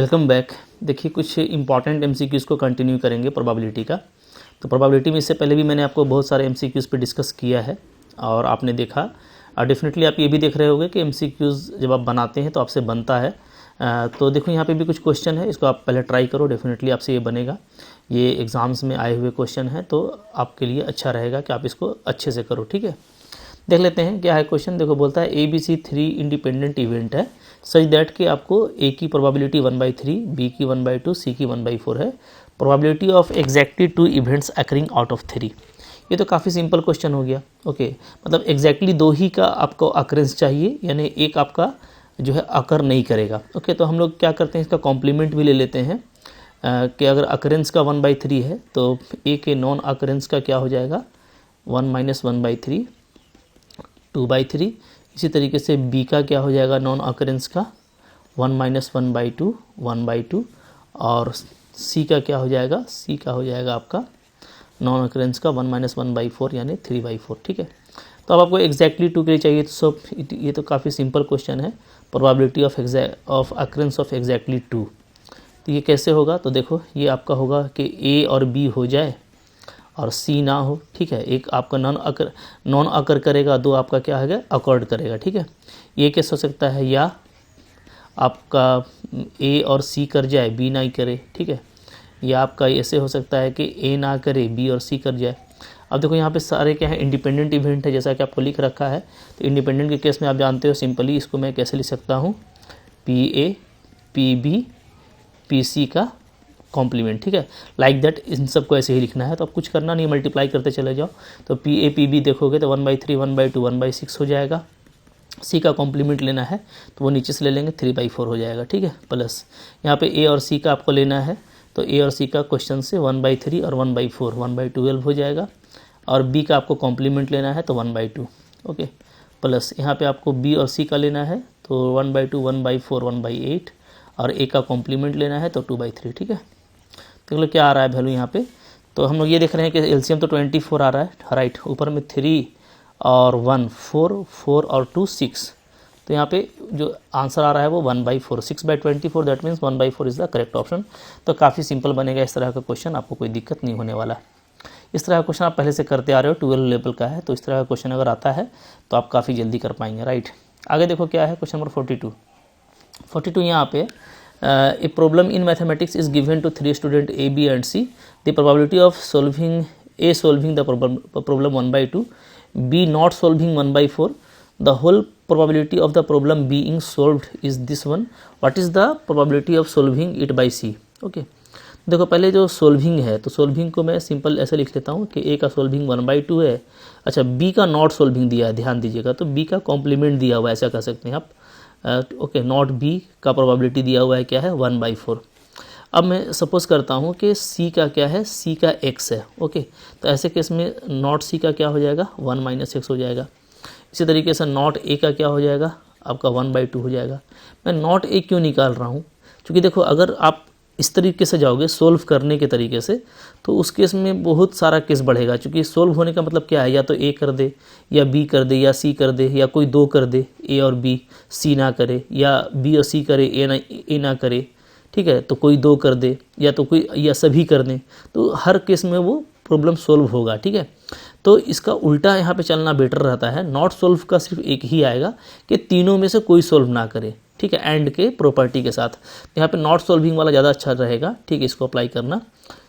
Welcome back. देखिए कुछ important MCQs को कंटिन्यू करेंगे प्रोबेबिलिटी का। तो प्रोबेबिलिटी में इससे पहले भी मैंने आपको बहुत सारे एमसीक्यूज़ पे डिस्कस किया है और आपने देखा। और डेफिनेटली आप ये भी देख रहे होंगे कि एमसीक्यूज़ जब आप बनाते हैं तो आपसे बनता है। तो देखो यहाँ पे भी कुछ क्वेश्चन है, इसको आप पहले ट्राई करो, डेफिनेटली आपसे ये बनेगा। ये एग्ज़ाम्स में आए हुए क्वेश्चन है तो आपके लिए अच्छा रहेगा कि आप इसको अच्छे से करो। ठीक है, देख लेते हैं क्या है क्वेश्चन। देखो बोलता है ABC 3 इंडिपेंडेंट इवेंट है सच दैट कि आपको A की प्रोबेबिलिटी 1/3, B की 1/2, C की 1/4 है। Probability of exactly 2 events occurring out of 3। ये तो काफ़ी सिंपल क्वेश्चन हो गया। ओके, मतलब एग्जैक्टली 2 ही का आपको अकरेंस चाहिए, यानी एक आपका जो है अकर नहीं करेगा। ओके, तो हम लोग क्या करते हैं, इसका कॉम्प्लीमेंट भी ले लेते हैं कि अगर अकरेंस का 1/3 है तो A के नॉन अकरेंस का क्या हो जाएगा 1 - 1/3 2/3। इसी तरीके से B का क्या हो जाएगा नॉन अकरेंस का 1 - 1/2 1/2। और C का क्या हो जाएगा, C का हो जाएगा आपका नॉन अकरेंस का 1 - 1/4 यानी 3/4। ठीक है, तो अब आपको एग्जैक्टली 2 के लिए चाहिए तो ये तो काफ़ी सिंपल क्वेश्चन है। Probability of occurrence of exactly 2, तो ये कैसे होगा, तो देखो ये आपका होगा कि A और B हो जाए और C ना हो। ठीक है, एक आपका नॉन अकर करेगा, दो आपका क्या है अकॉर्ड करेगा। ठीक है, ये कैसे हो सकता है, या आपका A और C कर जाए B ना ही करे। ठीक है, या आपका ऐसे हो सकता है कि A ना करे B और C कर जाए। अब देखो यहाँ पे सारे क्या है इंडिपेंडेंट इवेंट है, जैसा कि आपको लिख रखा है। तो इंडिपेंडेंट के केस में आप जानते हो सिंपली इसको मैं कैसे लिख सकता हूँ, PA PB PC का कॉम्प्लीमेंट। ठीक है, लाइक दैट इन सबको ऐसे ही लिखना है। तो अब कुछ करना नहीं, मल्टीप्लाई करते चले जाओ। तो PA PB देखोगे तो 1/3 1/2 1/6 हो जाएगा। C का कॉम्प्लीमेंट लेना है तो वो नीचे से ले लेंगे 3/4 हो जाएगा। ठीक है, प्लस यहाँ पे A और C का आपको लेना है तो A और C का क्वेश्चन से 1/3 और 1/4 1/12 हो जाएगा। और B का आपको कॉम्प्लीमेंट लेना है तो 1/2। ओके, प्लस यहाँ पे आपको B और C का लेना है तो 1/2 1/4 1/8 और A का कॉम्प्लीमेंट लेना है तो 2/3। ठीक है, देख लो क्या आ रहा है वैल्यू यहाँ पे। तो हम लोग ये देख रहे हैं कि एलसीएम तो 24 आ रहा है, राइट। ऊपर में 3 और 1 4 4 और 2 6। तो यहाँ पे जो आंसर आ रहा है वो 1/4 6/24, that means 1/4 is the correct option. तो काफ़ी सिंपल बनेगा इस तरह का क्वेश्चन, आपको कोई दिक्कत नहीं होने वाला। इस तरह का क्वेश्चन आप पहले से करते आ रहे हो, 12 लेवल का है, तो इस तरह का क्वेश्चन अगर आता है तो आप काफ़ी जल्दी कर पाएंगे, राइट। आगे देखो क्या है क्वेश्चन नंबर 42 यहाँ पे a problem in mathematics is given to 3 students A, B and C. The probability of solving A solving the problem 1/2, B not solving 1/4. The whole probability of the problem being solved is this one. What is the probability of solving it by C? Okay. देखो पहले जो solving है तो solving को मैं simple ऐसे लिख लेता हूँ कि A का सोल्विंग 1/2 है। अच्छा, B का नॉट सोल्विंग दिया है, ध्यान दीजिएगा, तो B का कॉम्प्लीमेंट दिया हुआ है, ऐसा कह सकते हैं आप। ओके, नॉट B का प्रोबेबिलिटी दिया हुआ है क्या है 1/4। अब मैं सपोज करता हूँ कि C का क्या है, C का x है। ओके, तो ऐसे केस में नॉट C का क्या हो जाएगा 1 - x हो जाएगा। इसी तरीके से नॉट A का क्या हो जाएगा आपका 1/2 हो जाएगा। मैं नॉट A क्यों निकाल रहा हूँ, क्योंकि देखो अगर आप इस तरीके से जाओगे सोल्व करने के तरीके से तो उस केस में बहुत सारा केस बढ़ेगा। क्योंकि सोल्व होने का मतलब क्या है, या तो A कर दे या B कर दे या C कर दे या कोई दो कर दे, A और B, C ना करे, या B और C करे A ना करे। ठीक है, तो कोई दो कर दे या तो कोई या सभी कर दें, तो हर केस में वो प्रॉब्लम सोल्व होगा। ठीक है, तो इसका उल्टा यहाँ पे चलना बेटर रहता है। नॉट सोल्व का सिर्फ एक ही आएगा कि तीनों में से कोई सोल्व ना करे। ठीक है, एंड के प्रॉपर्टी के साथ यहाँ पे नॉट सोल्विंग वाला ज़्यादा अच्छा रहेगा। ठीक है, इसको अप्लाई करना।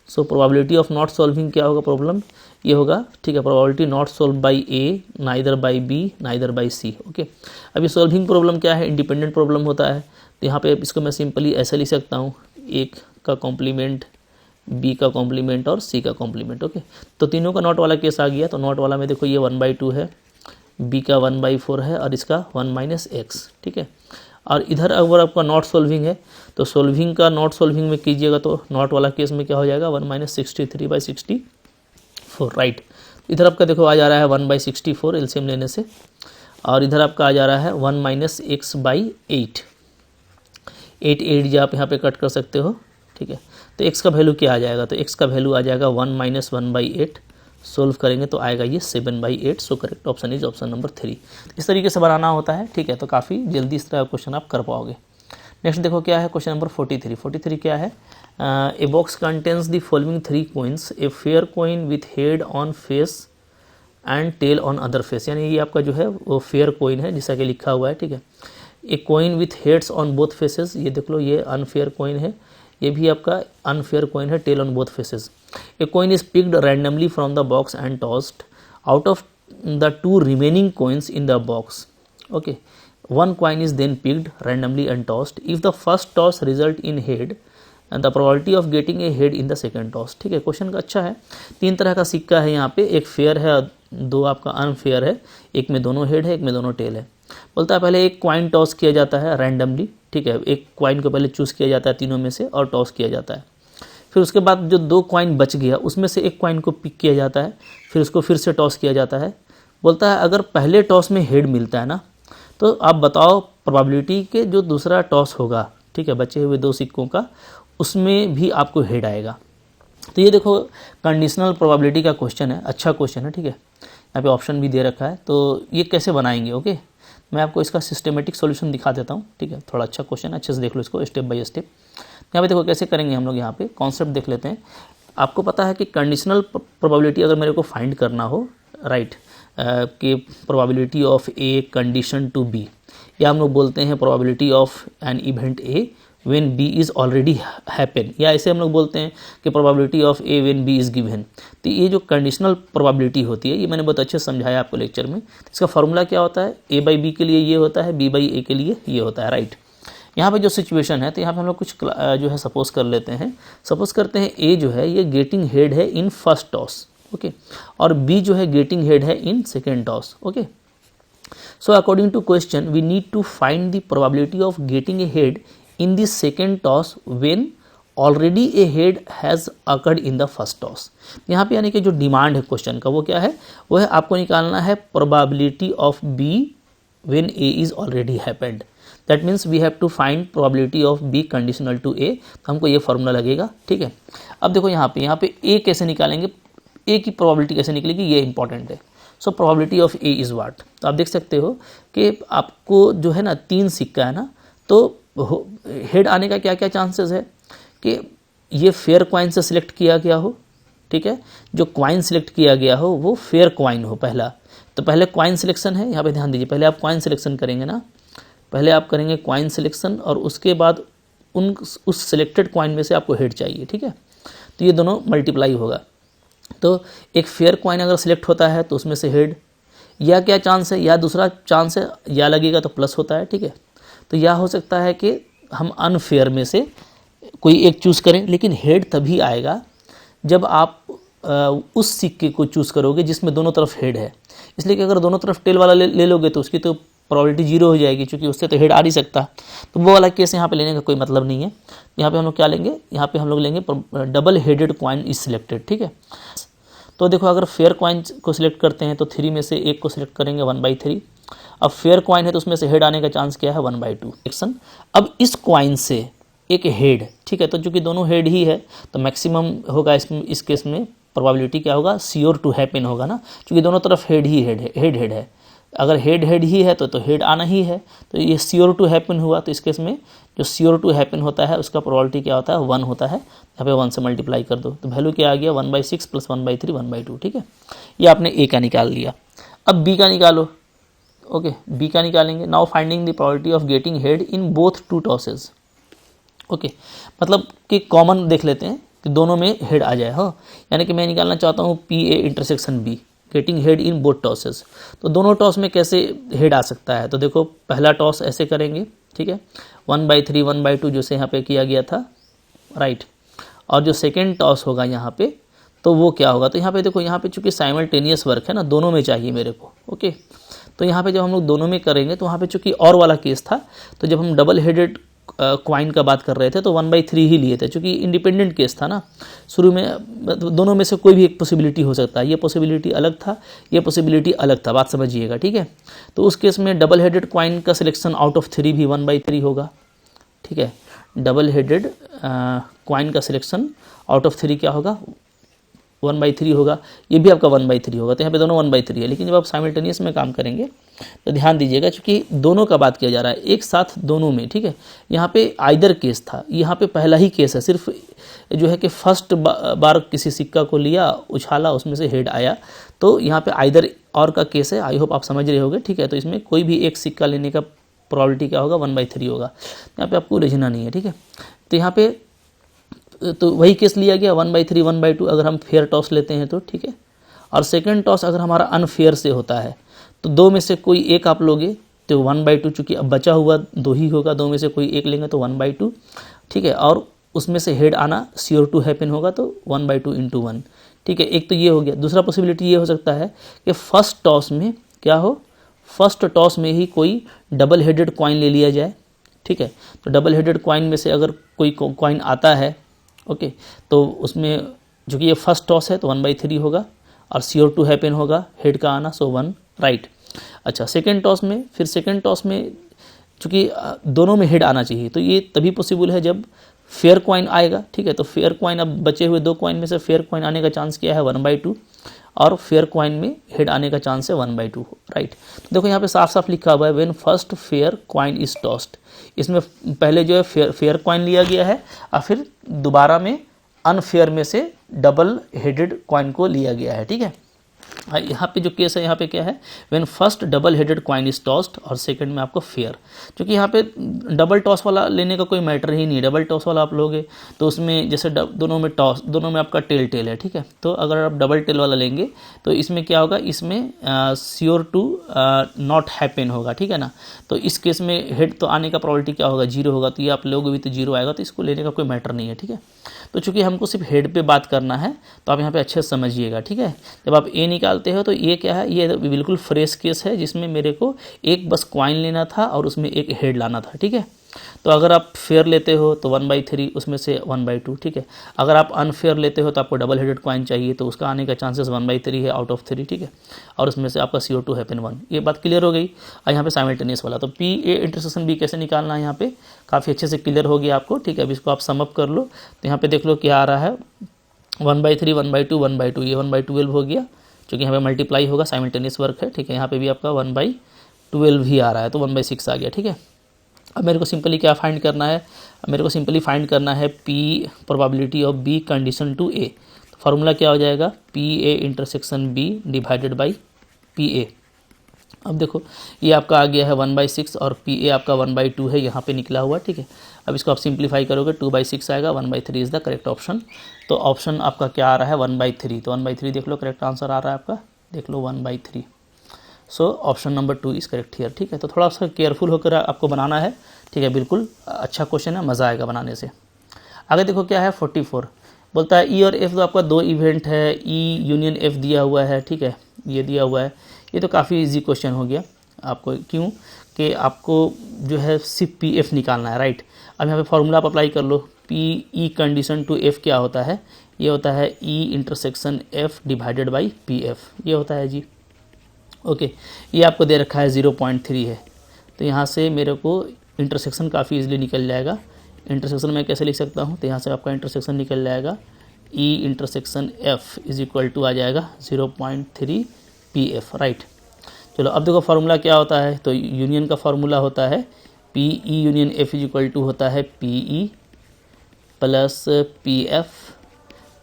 So probability of not solving क्या होगा, प्रॉब्लम ये होगा। ठीक है, probability not solve by A, neither by B, neither by C। Okay, अभी सोल्विंग प्रॉब्लम क्या है, इंडिपेंडेंट प्रॉब्लम होता है। तो यहाँ पे इसको मैं सिंपली ऐसे लिख सकता हूँ, एक का कॉम्प्लीमेंट, B का कॉम्प्लीमेंट और C का कॉम्प्लीमेंट। ओके, तो तीनों का नॉट वाला केस आ गया। तो नॉट वाला में देखो ये 1/2 है, B का 1/4 है और इसका 1 - x। ठीक है, और इधर अगर आपका नॉट सोल्विंग है तो सोल्विंग का नॉट सोल्विंग में कीजिएगा तो नॉट वाला केस में क्या हो जाएगा 1 - 63/64, राइट। इधर आपका देखो आ जा रहा है 1/64 एलसीएम लेने से, और इधर आपका आ जा रहा है 1 - x/8 8 जो आप यहाँ पे कट कर सकते हो। ठीक है, तो x का वैल्यू क्या आ जाएगा, तो x का वैल्यू आ जाएगा 1 - 1/8। सोल्व करेंगे तो आएगा ये 7/8। So correct option is option number 3। इस तरीके से बनाना होता है। ठीक है, तो काफ़ी जल्दी इस तरह का क्वेश्चन आप कर पाओगे। नेक्स्ट देखो क्या है क्वेश्चन नंबर 43 क्या है, a box contains the following 3 coins, a fair coin with head on face and tail on other face, यानी ये आपका जो है वो फेयर कॉइन है जैसा कि लिखा हुआ है, ठीक है। A coin with heads on both faces, ये देख लो ये अनफेयर कॉइन है, ये भी आपका अनफेयर कॉइन है, tail on both faces. A coin is picked randomly from the box and tossed out of the 2 remaining coins in the box, okay. One coin is then picked randomly and tossed. If the first toss result in head, and the probability of getting a head in the second toss, ठीक है। Question का अच्छा है, 3 तरह का सिक्का है यहाँ पे, एक फेयर है और 2 आपका अनफेयर है, एक में दोनों हेड है, एक में दोनों टेल है। बोलता है पहले एक क्वाइन टॉस किया जाता है रैंडमली, ठीक है, एक क्वाइन को पहले चूज़ किया जाता है तीनों में से और टॉस किया जाता है। फिर उसके बाद जो 2 क्वाइन बच गया उसमें से एक क्वाइन को पिक किया जाता है, फिर उसको फिर से टॉस किया जाता है। बोलता है अगर पहले टॉस में हेड मिलता है ना, तो आप बताओ प्रोबेबिलिटी के जो दूसरा टॉस होगा, ठीक है, बचे हुए 2 सिक्कों का, उसमें भी आपको हेड आएगा। तो ये देखो कंडीशनल प्रोबेबिलिटी का क्वेश्चन है, अच्छा क्वेश्चन है, ठीक है। यहाँ पे ऑप्शन भी दे रखा है, तो ये कैसे बनाएंगे, ओके। मैं आपको इसका सिस्टमेटिक सॉल्यूशन दिखा देता हूँ, ठीक है। थोड़ा अच्छा क्वेश्चन है, अच्छे से देख लो इसको स्टेप बाय स्टेप। यहाँ पे देखो कैसे करेंगे हम लोग, यहाँ पे कॉन्सेप्ट देख लेते हैं। आपको पता है कि कंडीशनल प्रोबेबिलिटी अगर मेरे को फाइंड करना हो, राइट, कि probability of A condition to B, या हम लोग बोलते हैं probability of an event A when B is already happen, या ऐसे हम लोग बोलते हैं कि probability of A when B is given. तो ये जो कंडीशनल प्रोबेबिलिटी होती है, ये मैंने बहुत अच्छे से समझाया आपको लेक्चर में। इसका फॉर्मूला क्या होता है, ए बाई बी के लिए ये होता है, बी बाई ए के लिए ये होता है, राइट। यहाँ पे जो सिचुएशन है, तो यहाँ पे हम लोग कुछ जो है सपोज कर लेते हैं। सपोज करते हैं ए जो है ये गेटिंग हेड है इन फर्स्ट टॉस, ओके, और बी जो है गेटिंग हेड है in second toss, okay. So according to question we need to find the probability of getting a head in the second toss when already a head has occurred in the first toss. यहाँ पे यानी कि जो demand है question का वो क्या है, वो है आपको निकालना है probability of B when A is already happened. That means we have to find probability of B conditional to A, तो हमको ये फॉर्मूला लगेगा, ठीक है। अब देखो यहाँ पे ए कैसे निकालेंगे, ए की प्रोबेबिलिटी कैसे निकलेगी, ये इंपॉर्टेंट है। सो probability of A is what, तो आप देख सकते हो कि आपको जो है ना 3 सिक्का है ना, तो हेड आने का क्या क्या चांसेस है कि ये फेयर क्वाइन से सिलेक्ट किया गया हो, ठीक है, जो क्वाइन सिलेक्ट किया गया हो वो फेयर क्वाइन हो पहला। तो पहले क्वाइन सिलेक्शन है, यहाँ पे ध्यान दीजिए, पहले आप क्वाइन सिलेक्शन करेंगे ना, पहले आप करेंगे क्वाइन सिलेक्शन और उसके बाद उस सिलेक्टेड क्वाइन में से आपको हेड चाहिए, ठीक है। तो ये दोनों मल्टीप्लाई होगा। तो एक फेयर क्वाइन अगर सिलेक्ट होता है तो उसमें से हेड, या क्या चांस है, या दूसरा चांस है या लगेगा तो प्लस होता है, ठीक है। तो या हो सकता है कि हम अनफेयर में से कोई एक चूज़ करें, लेकिन हेड तभी आएगा जब आप उस सिक्के को चूज़ करोगे जिसमें दोनों तरफ हेड है। इसलिए कि अगर दोनों तरफ टेल वाला ले लोगे तो उसकी तो प्रोबेबिलिटी 0 हो जाएगी, क्योंकि उससे तो हेड आ नहीं सकता। तो वो वाला केस यहाँ पे लेने का कोई मतलब नहीं है। यहाँ पे हम लोग क्या लेंगे, यहाँ पे हम लोग लेंगे double headed coin is selected, ठीक है। तो देखो अगर फेयर क्वाइन को सिलेक्ट करते हैं तो 3 में से एक को सिलेक्ट करेंगे 1/3। अब फेयर क्वाइन है तो उसमें से हेड आने का चांस क्या है 1/2 सेक्शन। अब इस क्वाइन से एक हेड, ठीक है, तो चूंकि दोनों हेड ही है तो मैक्सिमम होगा इस केस में प्रोबेबिलिटी क्या होगा, श्योर टू हैपन होगा ना, क्योंकि दोनों तरफ हेड है। अगर हेड ही है तो हेड आना ही है, तो ये श्योर टू हैपन हुआ। तो इस केस में जो श्योर टू हैपन होता है उसका प्रोबेबिलिटी क्या होता है 1 होता है। यहाँ पे 1 से मल्टीप्लाई कर दो तो वैल्यू क्या आ गया 1/6 + 1/3 1/2, ठीक है। ये आपने ए का निकाल लिया। अब बी का निकालो, ओके, बी का निकालेंगे। Now finding the probability of getting head in both 2 tosses, okay, मतलब कि कॉमन देख लेते हैं कि दोनों में हेड आ जाए, हाँ, यानी कि मैं निकालना चाहता हूँ PA intersection B getting head in both tosses. तो दोनों टॉस में कैसे हेड आ सकता है, तो देखो पहला टॉस ऐसे करेंगे, ठीक है, 1/3 1/2 जैसे यहाँ पे किया गया था, राइट। और जो सेकेंड टॉस होगा यहाँ पे तो वो क्या होगा, तो यहाँ पे देखो, यहाँ पे चूंकि साइमल्टेनियस वर्क है ना, दोनों में चाहिए मेरे को, ओके। तो यहाँ पे जब हम लोग दोनों में करेंगे तो वहाँ पे चूंकि और वाला केस था, तो जब हम डबल हेडेड क्वाइन का बात कर रहे थे तो 1/3 ही लिए थे, क्योंकि इंडिपेंडेंट केस था ना शुरू में। दोनों में से कोई भी एक पॉसिबिलिटी हो सकता है, ये पॉसिबिलिटी अलग था, ये पॉसिबिलिटी अलग था, बात समझिएगा, ठीक है। तो उस केस में डबल हेडेड क्वाइन का सिलेक्शन आउट ऑफ 3 भी 1/3 होगा, ठीक है। डबल हेडेड क्वाइन का सिलेक्शन आउट ऑफ 3 क्या होगा 1/3 होगा, ये भी आपका 1/3 होगा। तो यहाँ पे दोनों 1/3 है। लेकिन जब आप साइमल्टेनियस में काम करेंगे तो ध्यान दीजिएगा, चूंकि दोनों का बात किया जा रहा है एक साथ दोनों में, ठीक है। यहाँ पे आइदर केस था, यहाँ पे पहला ही केस है, सिर्फ जो है कि फर्स्ट बार किसी सिक्का को लिया, उछाला, उसमें से हेड आया, तो यहाँ पे आइदर और का केस है। आई होप आप समझ रहे होंगे, ठीक है। तो इसमें कोई भी एक सिक्का लेने का प्रोबेबिलिटी क्या होगा, 1/3 होगा। यहाँ पे आपको उलझना नहीं है, ठीक है। तो यहाँ पे तो वही केस लिया गया 1/3 1/2 अगर हम फेयर टॉस लेते हैं तो, ठीक है। और सेकंड टॉस अगर हमारा अनफेयर से होता है तो दो में से कोई एक आप लोगे तो 1/2, चूँकि अब बचा हुआ 2 ही होगा, दो में से कोई एक लेंगे तो 1/2, ठीक है। और उसमें से हेड आना श्योर टू हैपन होगा तो 1/2 × 1, ठीक है। एक तो ये हो गया। दूसरा पॉसिबिलिटी ये हो सकता है कि फर्स्ट टॉस में क्या हो, फर्स्ट टॉस में ही कोई डबल हेडेड कॉइन ले लिया जाए, ठीक है। तो डबल हेडेड कॉइन में से अगर कोई कॉइन आता है, ओके, तो उसमें जो कि ये फर्स्ट टॉस है तो 1/3 होगा और श्योर टू हैपन होगा हेड का आना, सो 1, राइट। अच्छा, सेकेंड टॉस में, फिर सेकेंड टॉस में चूँकि दोनों में हेड आना चाहिए, तो ये तभी पॉसिबल है जब फेयर कॉइन आएगा, ठीक है। तो फेयर कॉइन, अब बचे हुए 2 कॉइन में से फेयर कॉइन आने का चांस क्या है, 1/2, और फेयर कॉइन में हेड आने का चांस है 1/2, राइट। तो देखो यहाँ पे साफ साफ लिखा हुआ है when first fair coin is tossed. इसमें पहले जो है फेयर कॉइन लिया गया है और फिर दोबारा में अनफेयर में से डबल हेडेड कॉइन को लिया गया है, ठीक है। यहाँ पे जो केस है, यहाँ पे क्या है, when first double headed coin is tossed, और सेकंड में आपको फेयर। क्योंकि यहाँ पे डबल टॉस वाला लेने का कोई मैटर ही नहीं है। डबल टॉस वाला आप लोगे तो उसमें जैसे दोनों में टॉस, दोनों में आपका टेल है, ठीक है। तो अगर आप डबल टेल वाला लेंगे तो इसमें क्या होगा, इसमें श्योर टू नॉट हैपन होगा, ठीक है ना। तो इस केस में हेड तो आने का प्रोबेबिलिटी क्या होगा, 0 होगा। तो ये आप लोगे भी तो 0 आएगा, तो इसको लेने का कोई मैटर नहीं है, ठीक है। तो चूंकि हमको सिर्फ हेड पे बात करना है तो आप यहाँ पे अच्छे से समझिएगा, ठीक है। जब आप ए निकालते हो तो ये क्या है, ये बिल्कुल फ्रेश केस है जिसमें मेरे को एक बस कॉइन लेना था और उसमें एक हेड लाना था, ठीक है। तो अगर आप फेयर लेते हो तो 1/3, उसमें से 1/2, ठीक है। अगर आप अनफेयर लेते हो तो आपको डबल हेडेड कॉइन चाहिए, तो उसका आने का चांसेस 1/3 है आउट ऑफ 3, ठीक है। और उसमें से आपका CO टू हैपन 1। ये बात क्लियर हो गई। और यहाँ पे साइमल्टेनियस वाला तो PA इंटरसेक्शन B कैसे निकालना है, यहाँ पे काफ़ी अच्छे से क्लियर हो गया आपको, ठीक है। अब इसको आप समअप कर लो तो यहाँ पे देख लो क्या आ रहा है, 1/3 1/2 1/2, ये 1/12 हो गया, क्योंकि यहाँ पे मल्टीप्लाई होगा, साइमल्टेनियस वर्क है, ठीक है। यहाँ पे भी आपका 1/12 ही आ रहा है, तो 1/6 आ गया, ठीक है। अब मेरे को सिंपली क्या फाइंड करना है, मेरे को सिंपली फाइंड करना है P probability of B condition to A। तो फार्मूला क्या हो जाएगा, PA intersection B divided by PA। अब देखो ये आपका आ गया है 1/6 और PA आपका 1/2 है, यहाँ पे निकला हुआ, ठीक है। अब इसको आप सिंप्लीफाई करोगे 2/6 आएगा, 1/3 इज़ द करेक्ट ऑप्शन। तो ऑप्शन आपका क्या आ रहा है, 1/3। तो 1/3 देख लो, करेक्ट आंसर आ रहा है आपका, देख लो 1/3। So option number 2 is correct here, ठीक है। तो थोड़ा सा केयरफुल होकर आपको बनाना है, ठीक है। बिल्कुल अच्छा क्वेश्चन है, मज़ा आएगा बनाने से। आगे देखो क्या है 44, बोलता है E और F तो आपका 2 इवेंट है, E यूनियन F दिया हुआ है, ठीक है, ये दिया हुआ है। ये तो काफ़ी इजी क्वेश्चन हो गया आपको, क्यों कि आपको जो है सिर्फ PF निकालना है, राइट। अब यहाँ पे फॉर्मूला आप अप्लाई कर लो, PE कंडीशन टू F क्या होता है, ये होता है E intersection F divided by PF, ये होता है जी, ओके। ये आपको दे रखा है 0.3 है, तो यहाँ से मेरे को इंटरसेक्शन काफ़ी इजीली निकल जाएगा। इंटरसेक्शन मैं कैसे लिख सकता हूँ, तो यहाँ से आपका इंटरसेक्शन निकल जाएगा, E intersection F is equal to आ जाएगा 0.3 PF, राइट। चलो अब देखो फार्मूला क्या होता है, तो यूनियन का फार्मूला होता है PE union F is equal to होता है PE plus PF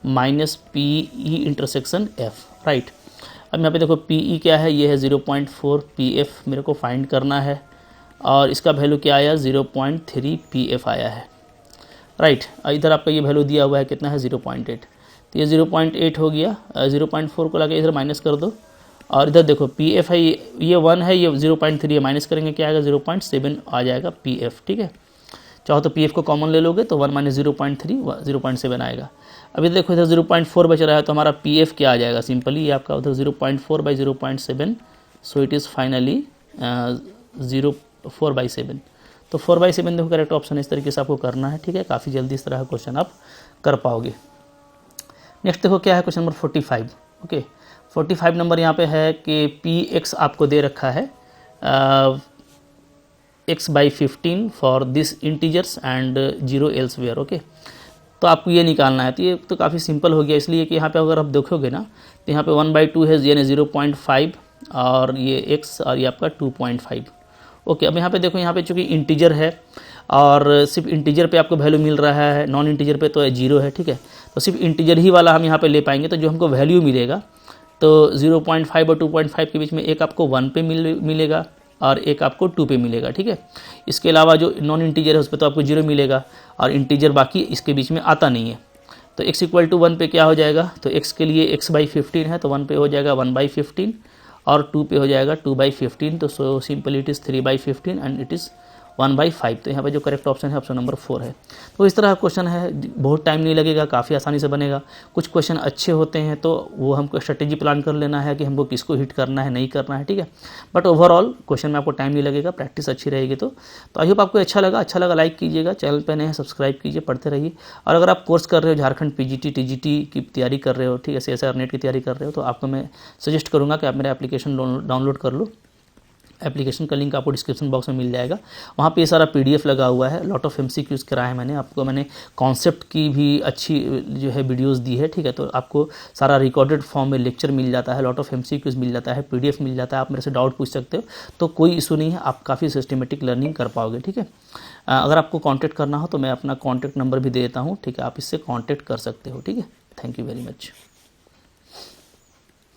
minus PE intersection F, right. अब यहाँ पे देखो PE क्या है, ये है 0.4, PF मेरे को फाइंड करना है और इसका वैल्यू क्या आया, 0.3 PF आया है, राइट। इधर आपका ये वैल्यू दिया हुआ है कितना है, 0.8, तो ये 0.8 हो गया। 0.4 को लाके इधर माइनस कर दो और इधर देखो PF है, ये 1 है, ये 0.3 है, माइनस करेंगे क्या आएगा, 0.7 आ जाएगा PF, ठीक है। चाहो तो PF को कॉमन ले लोगे तो 1 माइनस 0.3 0.7 आएगा। अभी देखो इधर 0.4 बच रहा है, तो हमारा PF क्या आ जाएगा, सिंपली ये आपका उधर 0.4 by 0.7, so it is finally 4/7। तो 4/7 देखो करेक्ट ऑप्शन, इस तरीके से आपको करना है, ठीक है। काफ़ी जल्दी इस तरह का क्वेश्चन आप कर पाओगे। नेक्स्ट देखो क्या है, क्वेश्चन नंबर 45, ओके। 45 नंबर यहाँ पे है कि PX आपको दे रखा है x/15 for this integers and 0 elsewhere, okay. तो आपको ये निकालना है। तो ये तो काफ़ी सिंपल हो गया, इसलिए कि यहाँ पे अगर आप देखोगे ना तो यहाँ पे 1/2 है, यानी 0.5 और ये x और ये आपका 2.5। ओके, अब यहाँ पे देखो, यहाँ पे चूँकि इंटीजर है और सिर्फ इंटीजर पे आपको वैल्यू मिल रहा है, नॉन इंटीजर पे तो 0 है, ठीक है। तो सिर्फ इंटीजर ही वाला हम यहाँ पे ले पाएंगे। तो जो हमको वैल्यू मिलेगा तो 0.5 और 2.5 के बीच में एक आपको 1 पे मिलेगा और एक आपको 2 पे मिलेगा, ठीक है। इसके अलावा जो नॉन इंटीजर है उस पर तो आपको 0 मिलेगा और इंटीजर बाकी इसके बीच में आता नहीं है। तो x = 1 पे क्या हो जाएगा, तो x के लिए x/15 है, तो 1 पे हो जाएगा 1/15 और 2 पे हो जाएगा 2/15। तो so simple it is 3/15 and it is 1/5। तो यहाँ पे जो करेक्ट ऑप्शन है ऑप्शन नंबर 4 है। तो इस तरह का क्वेश्चन है, बहुत टाइम नहीं लगेगा, काफ़ी आसानी से बनेगा। कुछ क्वेश्चन अच्छे होते हैं तो वो हमको स्ट्रेटेजी प्लान कर लेना है कि हमको किसको हिट करना है, नहीं करना है, ठीक है। बट ओवरऑल क्वेश्चन में आपको टाइम नहीं लगेगा, प्रैक्टिस अच्छी रहेगी। तो आई होप आपको अच्छा लगा लाइक कीजिएगा, चैनल पर नए हैं सब्सक्राइब कीजिए, पढ़ते रहिए। और अगर आप कोर्स कर रहे हो, झारखंड PGT TGT की तैयारी कर रहे हो, ठीक है, CSIR नेट की तैयारी कर रहे हो, तो आपको मैं सजेस्ट करूँगा कि आप मेरा एप्लीकेशन डाउनलोड कर लो। एप्लीकेशन का लिंक आपको डिस्क्रिप्शन बॉक्स में मिल जाएगा। वहाँ पे ये सारा PDF लगा हुआ है, लॉट ऑफ MCQs कराए हैं मैंने कॉन्सेप्ट की भी अच्छी जो है वीडियोस दी है, ठीक है। तो आपको सारा रिकॉर्डेड फॉर्म में लेक्चर मिल जाता है, लॉट ऑफ MCQs मिल जाता है, PDF मिल जाता है, आप मेरे से डाउट पूछ सकते हो, तो कोई इशू नहीं है, आप काफ़ी सिस्टमेटिक लर्निंग कर पाओगे, ठीक है। अगर आपको कॉन्टैक्ट करना हो तो मैं अपना कॉन्टैक्ट नंबर भी दे देता हूँ, ठीक है, आप इससे कॉन्टैक्ट कर सकते हो, ठीक है। Thank you very much.